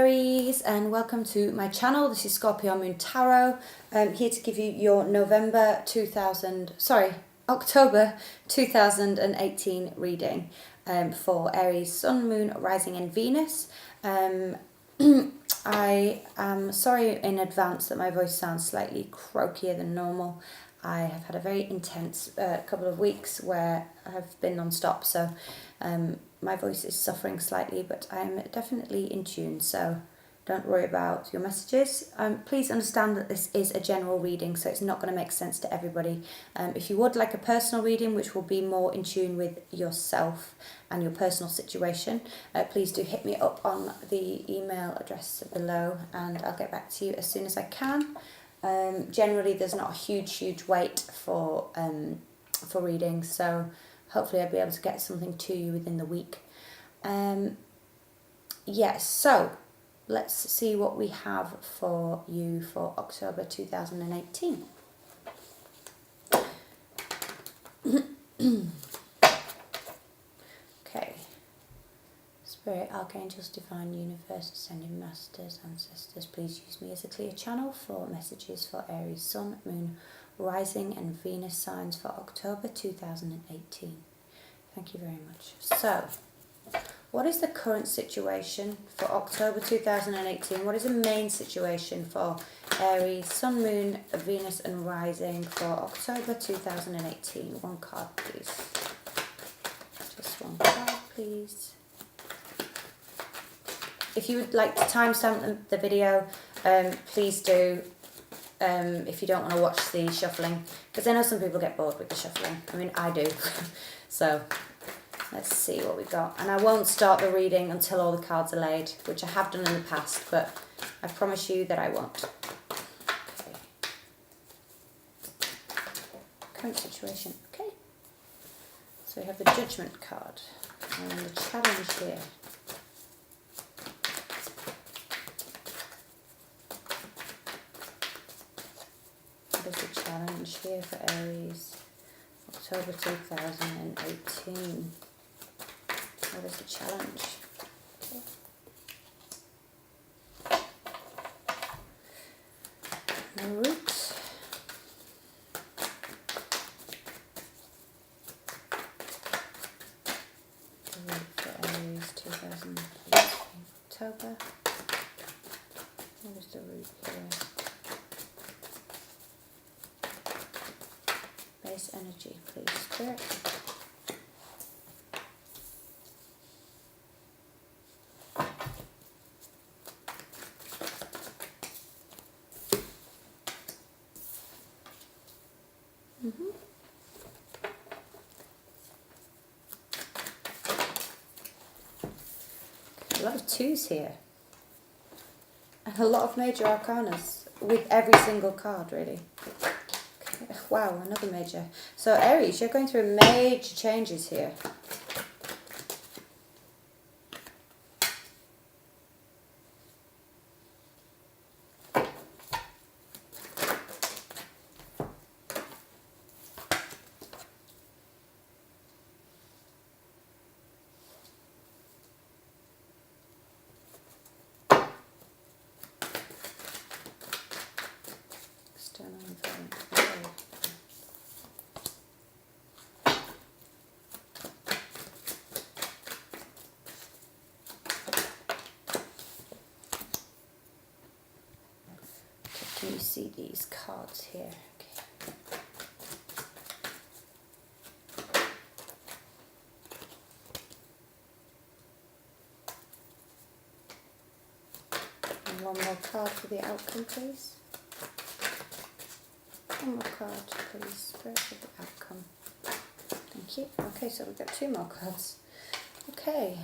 Aries, and welcome to my channel. This is Scorpio Moon Tarot. I'm here to give you your October 2018 reading for Aries, Sun, Moon, Rising and Venus. I am sorry in advance that my voice sounds slightly croakier than normal. I have had a very intense couple of weeks where I've been non-stop, so my voice is suffering slightly, but I'm definitely in tune, so don't worry about your messages. Please understand that this is a general reading, so it's not going to make sense to everybody. If you would like a personal reading, which will be more in tune with yourself and your personal situation, please do hit me up on the email address below, and I'll get back to you as soon as I can. Generally, there's not a huge wait for readings, so hopefully I'll be able to get something to you within the week. Yes, so let's see what we have for you for October 2018. Okay. Spirit, Archangels, Divine Universe, Ascended Masters, Ancestors, please use me as a clear channel for messages for Aries, Sun, Moon, Rising and Venus signs for October 2018. Thank you very much. So, what is the current situation for October 2018? What is the main situation for Aries, Sun, Moon, Venus and Rising for October 2018? One card, please. Just one card, please. If you would like to timestamp the video, please do. If you don't want to watch the shuffling, because I know some people get bored with the shuffling. I mean, I do. So, let's see what we got. And I won't start the reading until all the cards are laid, which I have done in the past, but I promise you that I won't. Okay. Current situation. Okay. So we have the Judgment card and the challenge here. What is the challenge here for Aries? October 2018. What is the challenge? Okay. The root. The root for Aries 2018. October. What is the root here? Base energy, please, Spirit. A lot of twos here. And a lot of major arcanas with every single card, really. Okay. Wow, another major. So Aries, you're going through major changes here. External environment. Okay. Can you see these cards here? Okay. And one more card for the outcome, please. One more card, please. Spirit for the outcome. Thank you. Okay, so we've got two more cards. Okay.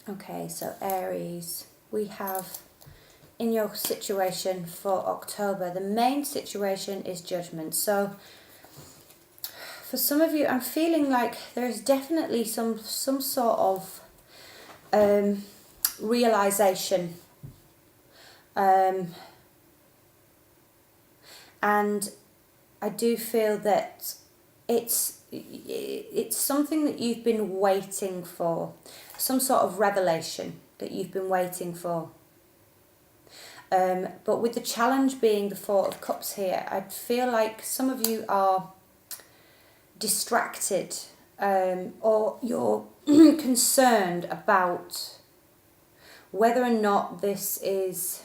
Okay, so Aries, we have in your situation for October, the main situation is judgment. So for some of you, I'm feeling like there's definitely some sort of realization, and I do feel that it's something that you've been waiting for, some sort of revelation that you've been waiting for. But with the challenge being the Four of Cups here, I feel like some of you are distracted, or you're concerned about whether or not this is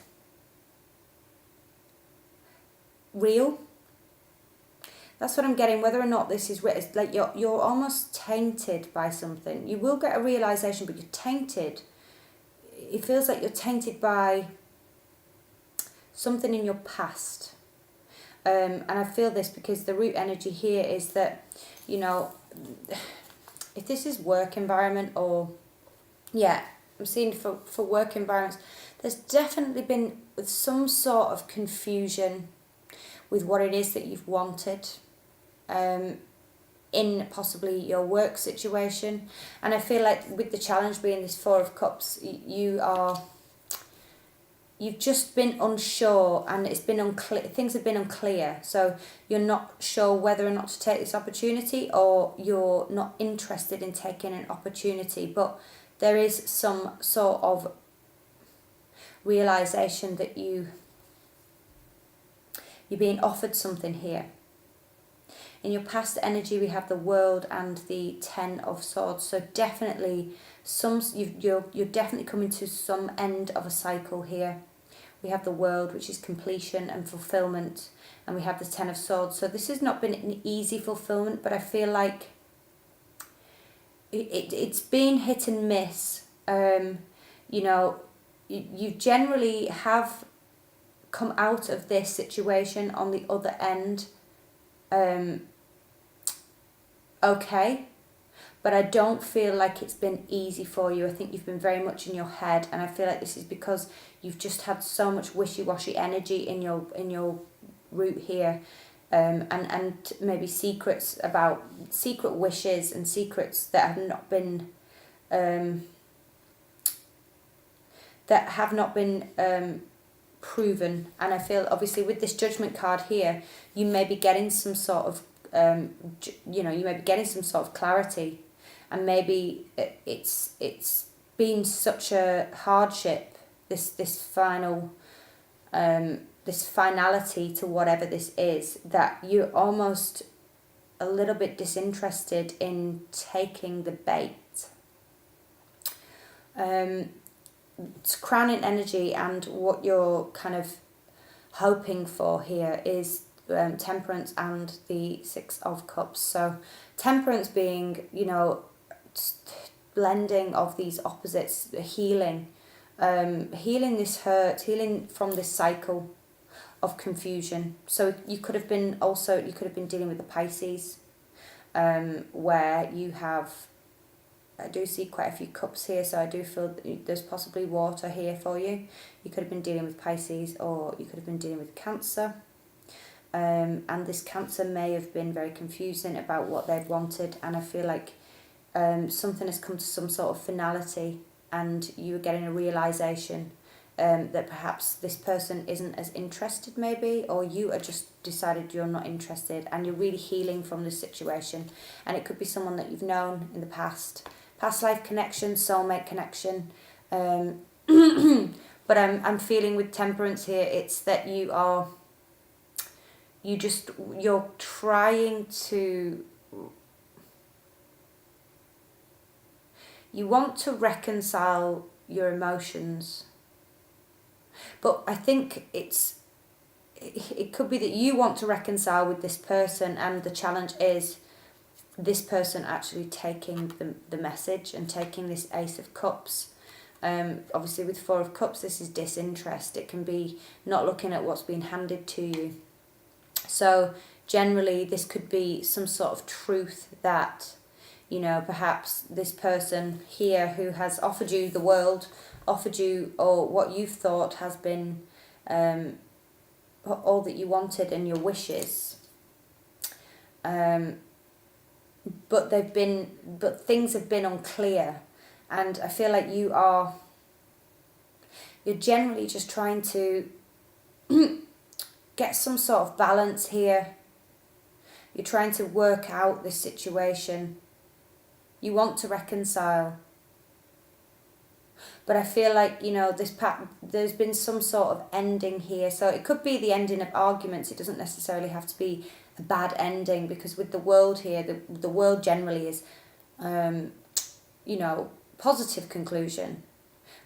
real. That's what I'm getting, whether or not this is real. It's like you're almost tainted by something. You will get a realization, but you're tainted. It feels like you're tainted by something in your past. And I feel this because the root energy here is that, you know, if this is work environment or, yeah, I'm seeing for work environments, there's definitely been some sort of confusion with what it is that you've wanted in possibly your work situation. And I feel like with the challenge being this Four of Cups, you've just been unsure, and it's been unclear, things have been unclear, so you're not sure whether or not to take this opportunity, or you're not interested in taking an opportunity, but there is some sort of realization that you're being offered something here. In your past energy, we have the World and the Ten of Swords, so definitely you're definitely coming to some end of a cycle here. We have the World, which is completion and fulfillment, and we have the Ten of Swords. So this has not been an easy fulfillment, but I feel like it's been hit and miss. You know, you generally have come out of this situation on the other end okay, but I don't feel like it's been easy for you. I think you've been very much in your head, and I feel like this is because you've just had so much wishy-washy energy in your root here, and maybe secret wishes and secrets that have not been proven. And I feel obviously with this Judgment card here, you may be getting some sort of you may be getting some sort of clarity, and maybe it's been such a hardship, this finality to whatever this is, that you're almost a little bit disinterested in taking the bait. It's crowning energy, and what you're kind of hoping for here is Temperance and the Six of Cups. So Temperance being, blending of these opposites, healing, healing this hurt, healing from this cycle of confusion. So you could have been dealing with the Pisces, where you have, I do see quite a few cups here, so I do feel that there's possibly water here for you. You could have been dealing with Pisces, or you could have been dealing with Cancer. And this Cancer may have been very confusing about what they've wanted, and I feel like something has come to some sort of finality, and you are getting a realization that perhaps this person isn't as interested maybe, or you are just decided you're not interested, and you're really healing from this situation. And it could be someone that you've known in the past life connection, soulmate connection. But I'm feeling with Temperance here, it's that you're trying to, you want to reconcile your emotions, but I think it could be that you want to reconcile with this person, and the challenge is this person actually taking the message and taking this Ace of Cups. Obviously with Four of Cups, this is disinterest. It can be not looking at what's being handed to you. So generally this could be some sort of truth that You know, perhaps this person here who has offered you the world, offered you, or what you've thought has been all that you wanted and your wishes. But things have been unclear, and I feel like you're generally just trying to get some sort of balance here. You're trying to work out this situation. You want to reconcile. But I feel like, you know, there's been some sort of ending here. So it could be the ending of arguments. It doesn't necessarily have to be a bad ending, because with the world here, the world generally is, you know, positive conclusion.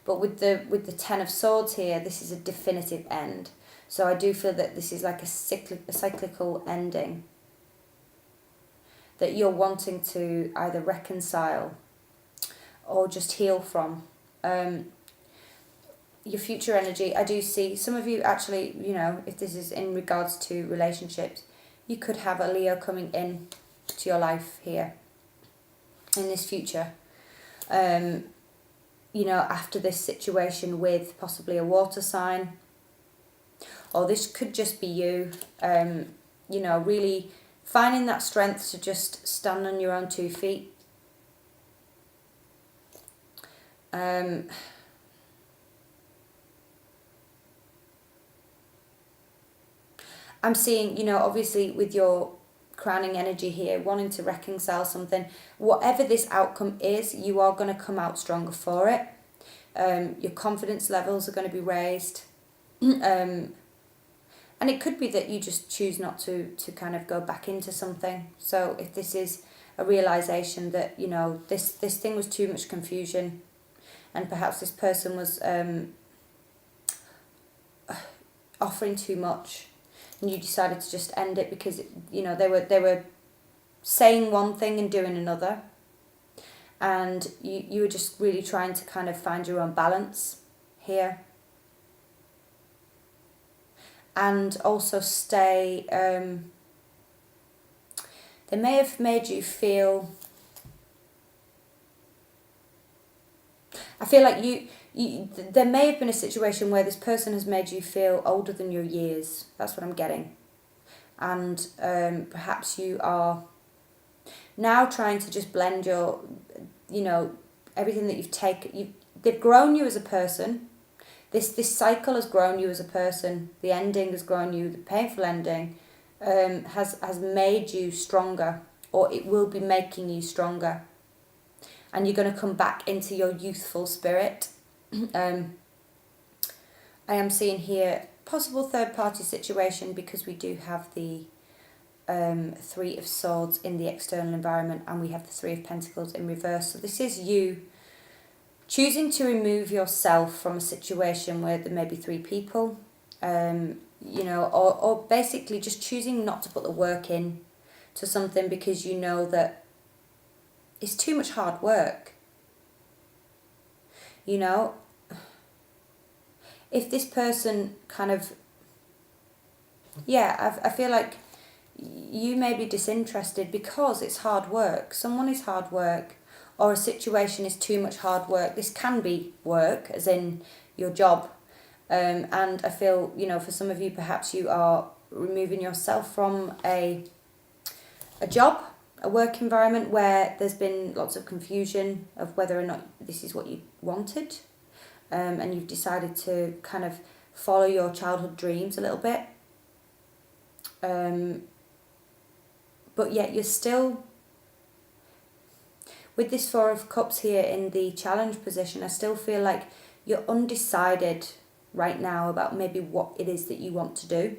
But with the Ten of Swords here, this is a definitive end. So I do feel that this is like a cyclical ending that you're wanting to either reconcile or just heal from. Your future energy, I do see some of you actually, you know, if this is in regards to relationships, you could have a Leo coming in to your life here in this future. You know, after this situation with possibly a water sign, or this could just be you, you know, really finding that strength to just stand on your own 2 feet. I'm seeing, you know, obviously with your crowning energy here, wanting to reconcile something, whatever this outcome is, you are going to come out stronger for it. Your confidence levels are going to be raised. And it could be that you just choose not to kind of go back into something. So if this is a realization that, you know, this thing was too much confusion, and perhaps this person was offering too much, and you decided to just end it because, you know, they were saying one thing and doing another, and you were just really trying to kind of find your own balance here. And also stay, they may have made you feel, I feel like there may have been a situation where this person has made you feel older than your years. That's what I'm getting. And perhaps you are now trying to just blend your, you know, everything that you've taken. They've grown you as a person. This cycle has grown you as a person. The ending has grown you. The painful ending has made you stronger, or it will be making you stronger. And you're going to come back into your youthful spirit. I am seeing here possible third-party situation, because we do have the Three of Swords in the external environment, and we have the Three of Pentacles in reverse. So this is you choosing to remove yourself from a situation where there may be 3 people, you know, or basically just choosing not to put the work in to something because you know that it's too much hard work. You know, if this person kind of, yeah, I feel like you may be disinterested because it's hard work. Someone is hard work, or a situation is too much hard work. This can be work, as in your job. And I feel, you know, for some of you, perhaps you are removing yourself from a job, a work environment where there's been lots of confusion of whether or not this is what you wanted. And you've decided to kind of follow your childhood dreams a little bit. But yet you're still, with this Four of Cups here in the challenge position, I still feel like you're undecided right now about maybe what it is that you want to do.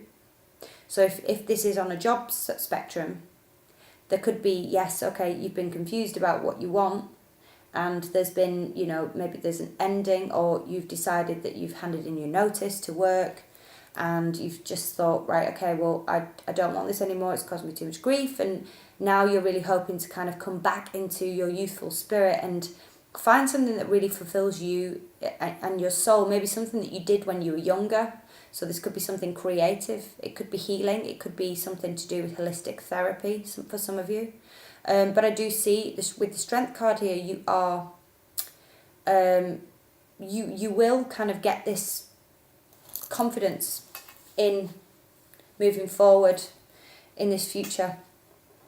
So if this is on a job spectrum, there could be, yes, okay, you've been confused about what you want, and there's been, you know, maybe there's an ending, or you've decided that you've handed in your notice to work, and you've just thought, right, okay, well, I don't want this anymore, it's caused me too much grief, and now you're really hoping to kind of come back into your youthful spirit and find something that really fulfills you and your soul, maybe something that you did when you were younger. So this could be something creative, it could be healing, it could be something to do with holistic therapy for some of you. But I do see this with the Strength card here, you are, you will kind of get this confidence in moving forward in this future.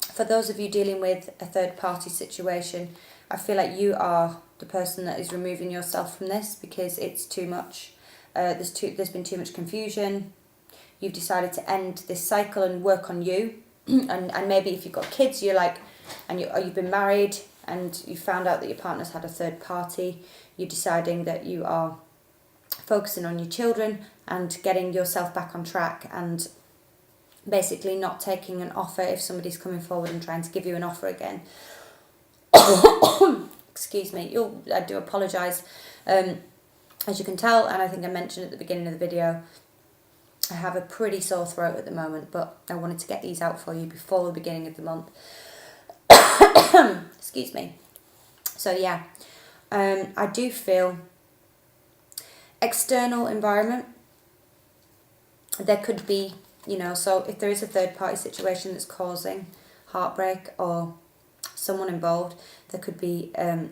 For those of you dealing with a third party situation, I feel like you are the person that is removing yourself from this because it's too much. There's been too much confusion. You've decided to end this cycle and work on you. and maybe if you've got kids, you're like, or you've been married and you found out that your partner's had a third party, you're deciding that you are focusing on your children and getting yourself back on track and basically not taking an offer if somebody's coming forward and trying to give you an offer again. Excuse me, I do apologise. As you can tell, and I think I mentioned at the beginning of the video, I have a pretty sore throat at the moment, but I wanted to get these out for you before the beginning of the month. Excuse me. So yeah, I do feel external environment. There could be, so if there is a third party situation that's causing heartbreak or someone involved, there could be a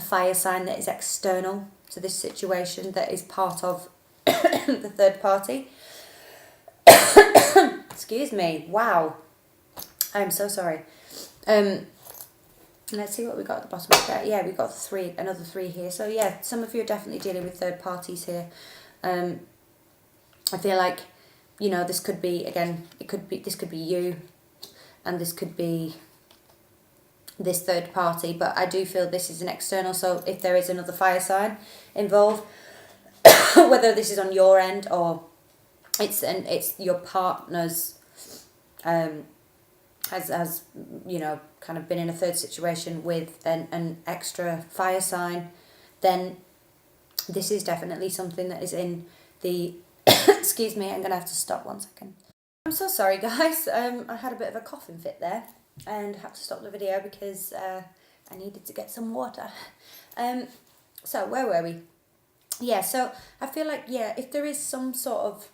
fire sign that is external to this situation that is part of the third party. Excuse me. Wow. I'm so sorry. Let's see what we got at the bottom of that. Yeah, we got another three here. So yeah, some of you are definitely dealing with third parties here. I feel like, this could be, again, this could be you, and this could be this third party, but I do feel this is an external. So if there is another fire sign involved, whether this is on your end or it's your partner's, has kind of been in a third situation with an extra fire sign, then this is definitely something that is in the excuse me, I'm gonna have to stop 1 second. I'm so sorry guys, I had a bit of a coughing fit there and had to stop the video because I needed to get some water. So where were we? Yeah, so I feel like, if there is some sort of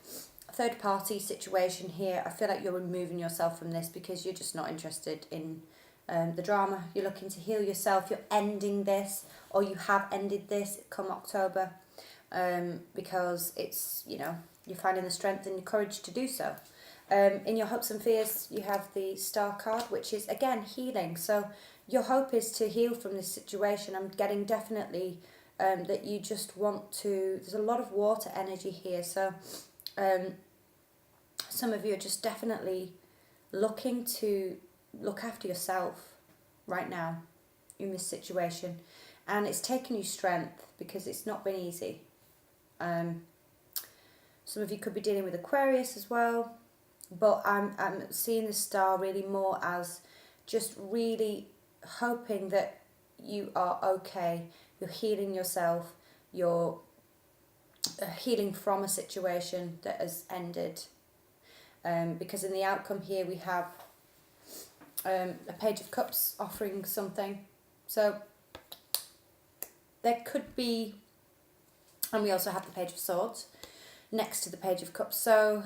third party situation here, I feel like you're removing yourself from this because you're just not interested in the drama. You're looking to heal yourself. You're ending this, or you have ended this come October, because it's, you're finding the strength and the courage to do so. In your hopes and fears, you have the Star card, which is, again, healing. So your hope is to heal from this situation. I'm getting definitely that you just want to, there's a lot of water energy here. So some of you are just definitely looking to look after yourself right now in this situation. And it's taken you strength because it's not been easy. Some of you could be dealing with Aquarius as well. But I'm seeing the Star really more as just really hoping that you are okay. You're healing yourself. You're healing from a situation that has ended. Because in the outcome here we have a Page of Cups offering something. So there could be, and we also have the Page of Swords next to the Page of Cups. So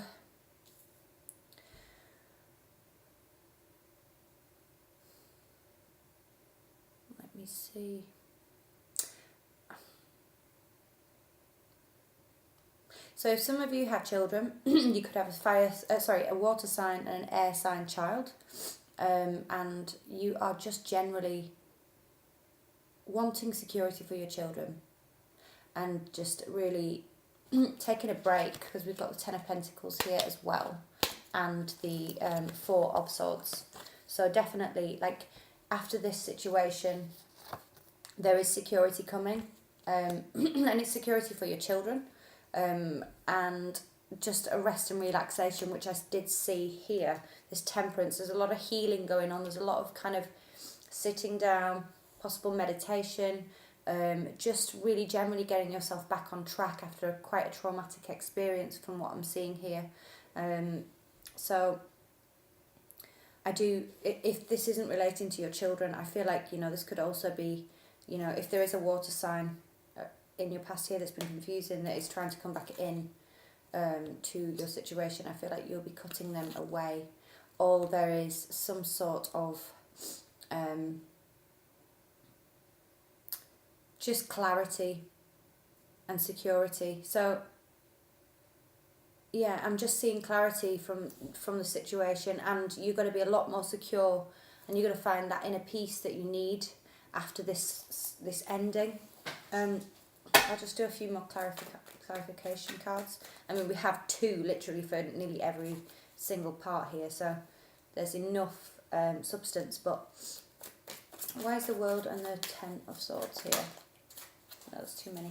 let me see. So if some of you have children, you could have a water sign and an air sign child, and you are just generally wanting security for your children and just really taking a break, because we've got the Ten of Pentacles here as well and the Four of Swords. So definitely, like, after this situation, there is security coming, and it's security for your children. And just a rest and relaxation, which I did see here. There's Temperance, there's a lot of healing going on, there's a lot of kind of sitting down, possible meditation, just really generally getting yourself back on track after quite a traumatic experience from what I'm seeing here. So I do, if this isn't relating to your children, I feel like, this could also be, if there is a water sign in your past here that's been confusing, that is trying to come back in to your situation, I feel like you'll be cutting them away, or there is some sort of just clarity and security. So yeah, I'm just seeing clarity from the situation, and you're going to be a lot more secure, and you're going to find that inner peace that you need after this ending. I'll just do a few more clarification cards. I mean, we have 2 literally for nearly every single part here, so there's enough substance. But why is the World and the 10 of Swords here? No, that's too many.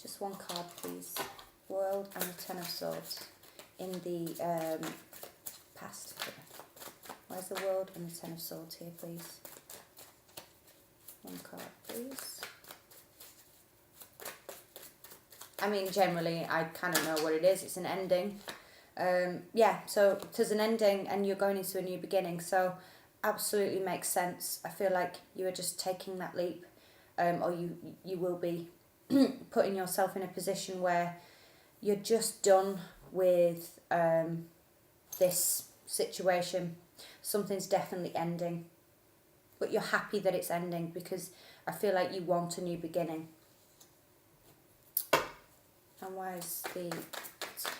Just one card, please. World and the 10 of Swords in the past. Where's the World and the 10 of Swords here, please? One card, please. I mean, generally, I kind of know what it is. It's an ending. Yeah, so there's an ending and you're going into a new beginning. So absolutely makes sense. I feel like you are just taking that leap, or you will be putting yourself in a position where you're just done with this situation. Something's definitely ending. But you're happy that it's ending because I feel like you want a new beginning. And why is the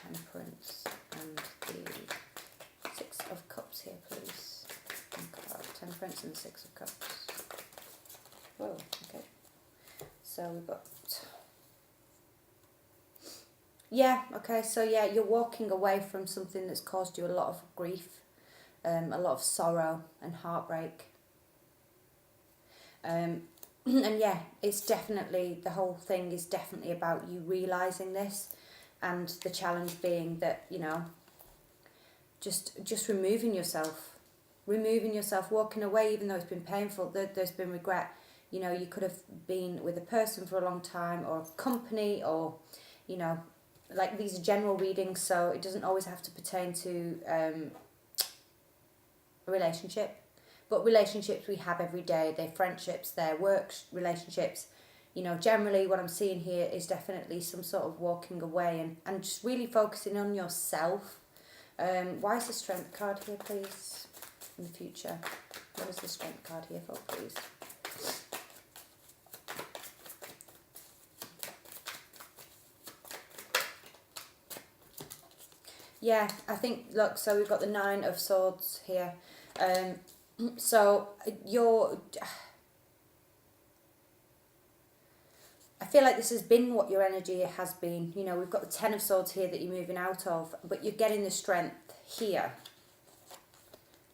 Temperance and the 6 of Cups here, please? One card. Temperance and the 6 of Cups. Whoa, okay. So we've got... Yeah, okay, so yeah, you're walking away from something that's caused you a lot of grief, a lot of sorrow and heartbreak. And yeah, it's definitely, the whole thing is definitely about you realising this, and the challenge being that, you know, just removing yourself, walking away even though it's been painful, there's been regret. You know, you could have been with a person for a long time, or a company, or, you know, like these are general readings, so it doesn't always have to pertain to a relationship. But relationships we have every day, they're friendships, they're work relationships. You know, generally what I'm seeing here is definitely some sort of walking away and just really focusing on yourself. Why is the Strength card here, please, in the future? What is the Strength card here for, please? Yeah, I think, look, so we've got the 9 of Swords here. So I feel like this has been what your energy has been. You know, we've got the 10 of Swords here that you're moving out of, but you're getting the strength here.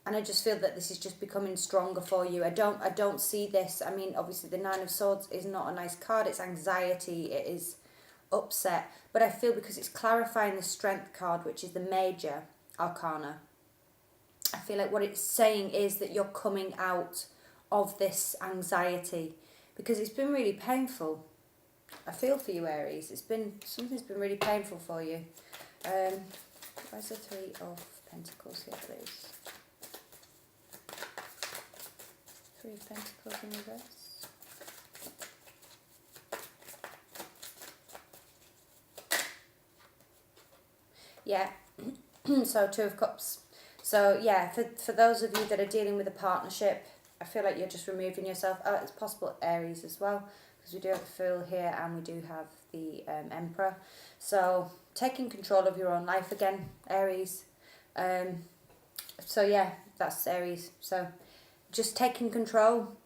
And I just feel that this is just becoming stronger for you. I don't see this. I mean, obviously the 9 of Swords is not a nice card. It's anxiety. It is upset. But I feel because it's clarifying the Strength card, which is the major arcana, I feel like what it's saying is that you're coming out of this anxiety, because it's been really painful. I feel for you, Aries. Something's been really painful for you. Where's the 3 of Pentacles here, please? 3 of Pentacles in reverse. Yeah. So 2 of Cups. So yeah, for those of you that are dealing with a partnership, I feel like you're just removing yourself. Oh, it's possible Aries as well, because we do have the Fool here and we do have the Emperor. So taking control of your own life again, Aries. So yeah, that's Aries. So just taking control,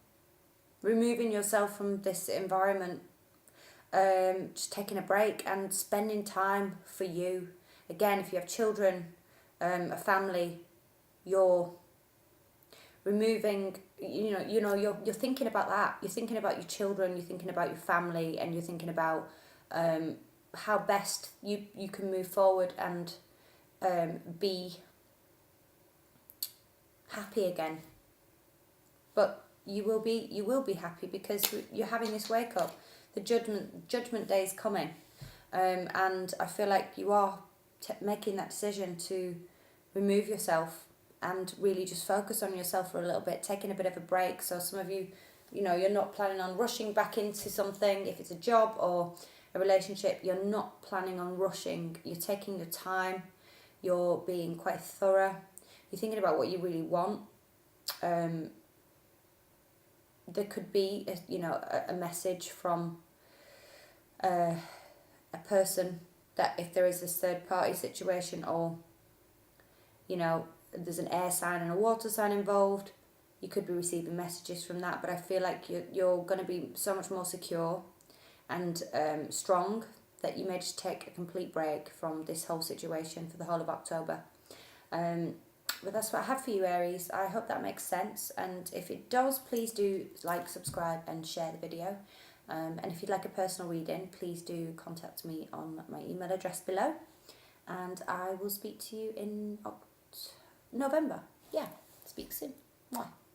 removing yourself from this environment, just taking a break and spending time for you. Again, if you have children, a family, you're removing, you're thinking about that. You're thinking about your children, you're thinking about your family, and you're thinking about how best you can move forward and be happy again. But you will be happy because you're having this wake up. The judgment day is coming, and I feel like you are making that decision to remove yourself and really just focus on yourself for a little bit, taking a bit of a break. So some of you, you're not planning on rushing back into something. If it's a job or a relationship, you're not planning on rushing. You're taking your time. You're being quite thorough. You're thinking about what you really want. there could be a message from a person, that if there is this third party situation, or there's an air sign and a water sign involved, you could be receiving messages from that. But I feel like you're going to be so much more secure and strong, that you may just take a complete break from this whole situation for the whole of October. But that's what I have for you, Aries. I hope that makes sense, and if it does, please do like, subscribe and share the video. And if you'd like a personal reading, please do contact me on my email address below, and I will speak to you in November. Yeah, speak soon. Bye.